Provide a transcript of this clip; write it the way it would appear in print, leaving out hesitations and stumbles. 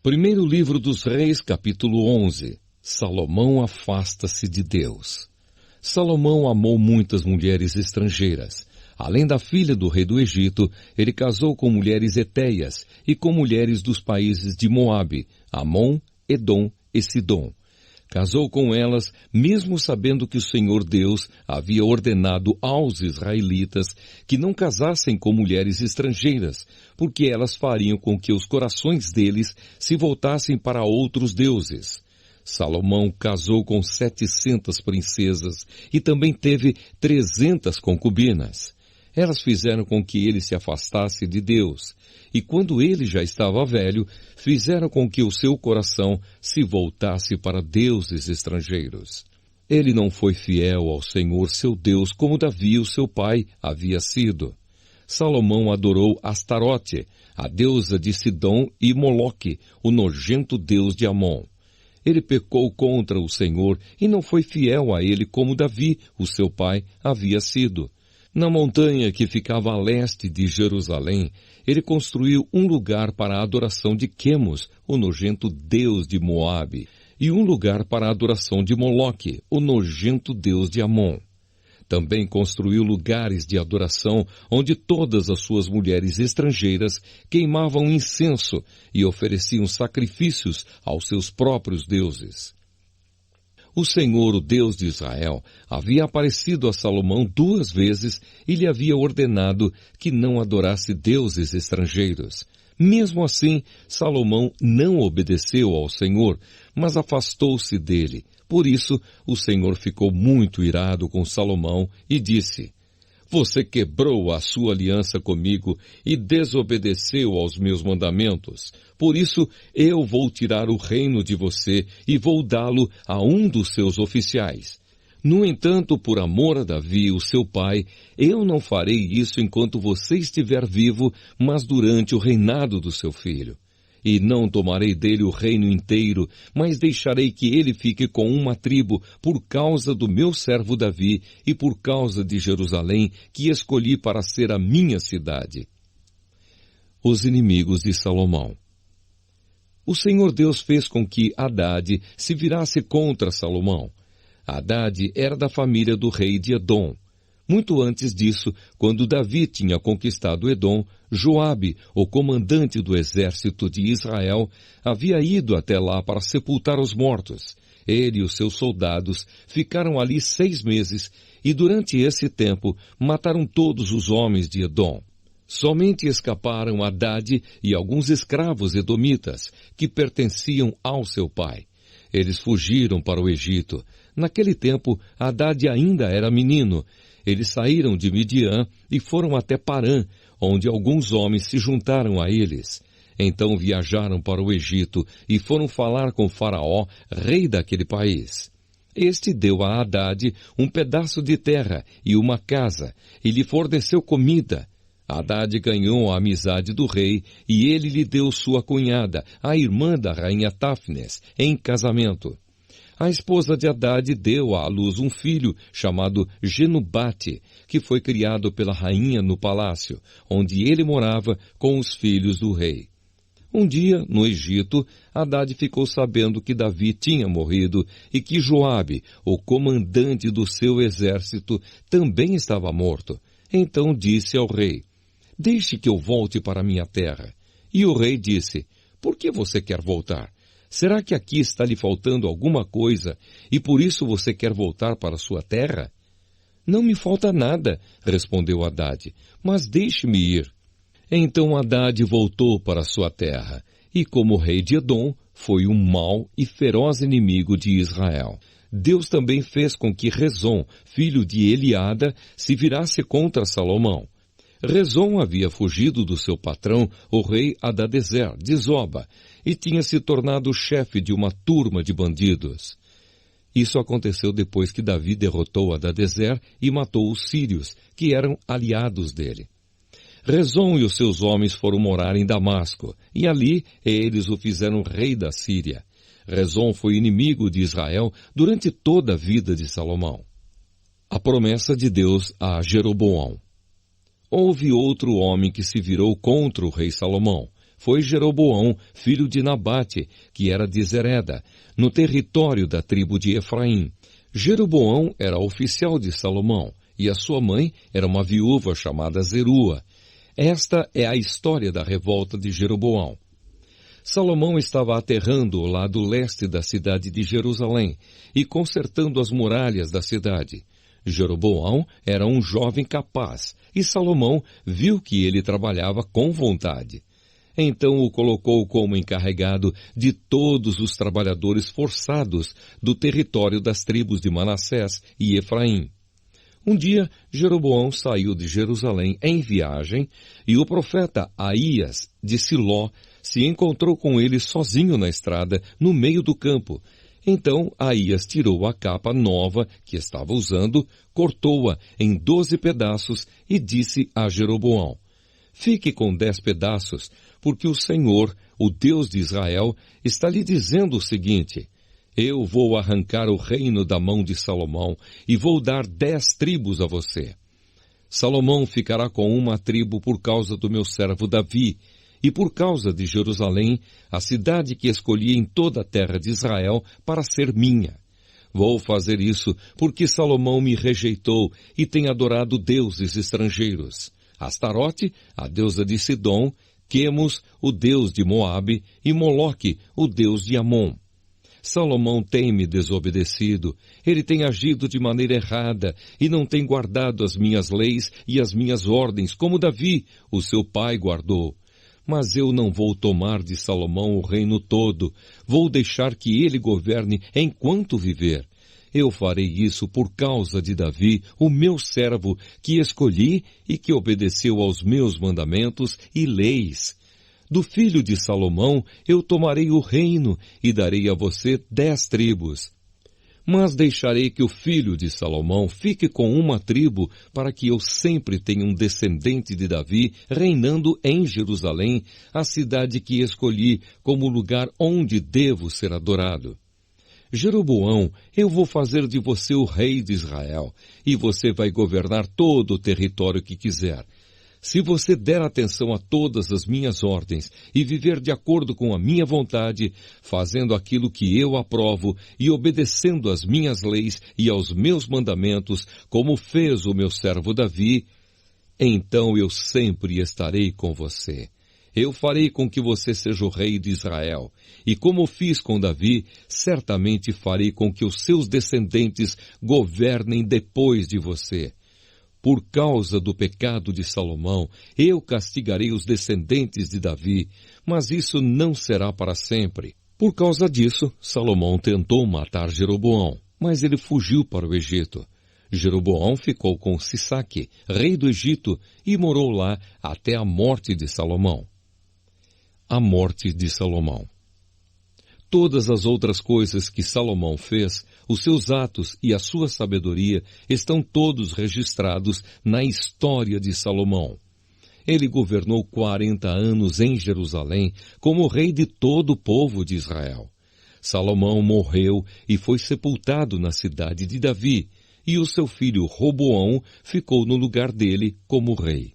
Primeiro livro dos Reis, capítulo 11. Salomão afasta-se de Deus. Salomão amou muitas mulheres estrangeiras. Além da filha do rei do Egito, ele casou com mulheres hetéias e com mulheres dos países de Moabe, Amon, Edom e Sidom. Casou com elas, mesmo sabendo que o Senhor Deus havia ordenado aos israelitas que não casassem com mulheres estrangeiras, porque elas fariam com que os corações deles se voltassem para outros deuses. Salomão casou com 700 princesas e também teve 300 concubinas. Elas fizeram com que ele se afastasse de Deus, e quando ele já estava velho, fizeram com que o seu coração se voltasse para deuses estrangeiros. Ele não foi fiel ao Senhor seu Deus como Davi, o seu pai, havia sido. Salomão adorou Astarote, a deusa de Sidom, e Moloque, o nojento deus de Amon. Ele pecou contra o Senhor e não foi fiel a ele como Davi, o seu pai, havia sido. Na montanha que ficava a leste de Jerusalém, ele construiu um lugar para a adoração de Quemos, o nojento deus de Moabe, e um lugar para a adoração de Moloque, o nojento deus de Amon. Também construiu lugares de adoração onde todas as suas mulheres estrangeiras queimavam incenso e ofereciam sacrifícios aos seus próprios deuses. O Senhor, o Deus de Israel, havia aparecido a Salomão 2 vezes e lhe havia ordenado que não adorasse deuses estrangeiros. Mesmo assim, Salomão não obedeceu ao Senhor, mas afastou-se dele. Por isso, o Senhor ficou muito irado com Salomão e disse: Você quebrou a sua aliança comigo e desobedeceu aos meus mandamentos. Por isso, eu vou tirar o reino de você e vou dá-lo a um dos seus oficiais. No entanto, por amor a Davi, o seu pai, eu não farei isso enquanto você estiver vivo, mas durante o reinado do seu filho. E não tomarei dele o reino inteiro, mas deixarei que ele fique com uma tribo por causa do meu servo Davi e por causa de Jerusalém, que escolhi para ser a minha cidade. Os inimigos de Salomão. O Senhor Deus fez com que Hadade se virasse contra Salomão. Hadade era da família do rei de Edom. Muito antes disso, quando Davi tinha conquistado Edom, Joabe, o comandante do exército de Israel, havia ido até lá para sepultar os mortos. Ele e os seus soldados ficaram ali 6 meses e durante esse tempo mataram todos os homens de Edom. Somente escaparam Hadade e alguns escravos edomitas que pertenciam ao seu pai. Eles fugiram para o Egito. Naquele tempo, Hadade ainda era menino. Eles saíram de Midian e foram até Parã, onde alguns homens se juntaram a eles. Então viajaram para o Egito e foram falar com Faraó, rei daquele país. Este deu a Hadade um pedaço de terra e uma casa, e lhe forneceu comida. Hadade ganhou a amizade do rei, e ele lhe deu sua cunhada, a irmã da rainha Táfnes, em casamento. A esposa de Hadade deu à luz um filho chamado Genubate, que foi criado pela rainha no palácio, onde ele morava com os filhos do rei. Um dia, no Egito, Hadade ficou sabendo que Davi tinha morrido e que Joabe, o comandante do seu exército, também estava morto. Então disse ao rei: Deixe que eu volte para minha terra. E o rei disse: Por que você quer voltar? Será que aqui está lhe faltando alguma coisa e por isso você quer voltar para sua terra? Não me falta nada, respondeu Hadade, mas deixe-me ir. Então Hadade voltou para sua terra e, como rei de Edom, foi um mau e feroz inimigo de Israel. Deus também fez com que Rezon, filho de Eliada, se virasse contra Salomão. Rezon havia fugido do seu patrão, o rei Hadadezer, de Zoba, e tinha se tornado chefe de uma turma de bandidos. Isso aconteceu depois que Davi derrotou Hadadezer e matou os sírios, que eram aliados dele. Rezon e os seus homens foram morar em Damasco, e ali eles o fizeram rei da Síria. Rezon foi inimigo de Israel durante toda a vida de Salomão. A promessa de Deus a Jeroboão. Houve outro homem que se virou contra o rei Salomão. foi Jeroboão, filho de Nabate, que era de Zereda, no território da tribo de Efraim. Jeroboão era oficial de Salomão, e a sua mãe era uma viúva chamada Zerua. Esta é a história da revolta de Jeroboão. Salomão estava aterrando o lado leste da cidade de Jerusalém e consertando as muralhas da cidade. Jeroboão era um jovem capaz, e Salomão viu que ele trabalhava com vontade. Então o colocou como encarregado de todos os trabalhadores forçados do território das tribos de Manassés e Efraim. Um dia, Jeroboão saiu de Jerusalém em viagem, e o profeta Aías, de Siló, se encontrou com ele sozinho na estrada, no meio do campo. Então Aías tirou a capa nova que estava usando, cortou-a em 12 pedaços e disse a Jeroboão: fique com 10 pedaços, porque o Senhor, o Deus de Israel, está lhe dizendo o seguinte: eu vou arrancar o reino da mão de Salomão e vou dar 10 tribos a você. Salomão ficará com uma tribo por causa do meu servo Davi, e por causa de Jerusalém, a cidade que escolhi em toda a terra de Israel para ser minha. Vou fazer isso porque Salomão me rejeitou e tem adorado deuses estrangeiros. Astarote, a deusa de Sidom, Quemos, o deus de Moabe, e Moloque, o deus de Amon. Salomão tem me desobedecido, ele tem agido de maneira errada e não tem guardado as minhas leis e as minhas ordens, como Davi, o seu pai, guardou. Mas eu não vou tomar de Salomão o reino todo, vou deixar que ele governe enquanto viver. Eu farei isso por causa de Davi, o meu servo, que escolhi e que obedeceu aos meus mandamentos e leis. Do filho de Salomão eu tomarei o reino e darei a você 10 tribos. Mas deixarei que o filho de Salomão fique com uma tribo, para que eu sempre tenha um descendente de Davi reinando em Jerusalém, a cidade que escolhi como lugar onde devo ser adorado. Jeroboão, eu vou fazer de você o rei de Israel, e você vai governar todo o território que quiser. Se você der atenção a todas as minhas ordens e viver de acordo com a minha vontade, fazendo aquilo que eu aprovo e obedecendo às minhas leis e aos meus mandamentos, como fez o meu servo Davi, então eu sempre estarei com você. Eu farei com que você seja o rei de Israel, e como fiz com Davi, certamente farei com que os seus descendentes governem depois de você. Por causa do pecado de Salomão, eu castigarei os descendentes de Davi, mas isso não será para sempre. Por causa disso, Salomão tentou matar Jeroboão, mas ele fugiu para o Egito. Jeroboão ficou com Sisaque, rei do Egito, e morou lá até a morte de Salomão. A morte de Salomão. Todas as outras coisas que Salomão fez, os seus atos e a sua sabedoria estão todos registrados na história de Salomão. Ele governou 40 anos em Jerusalém como rei de todo o povo de Israel. Salomão morreu e foi sepultado na cidade de Davi, e o seu filho Roboão ficou no lugar dele como rei.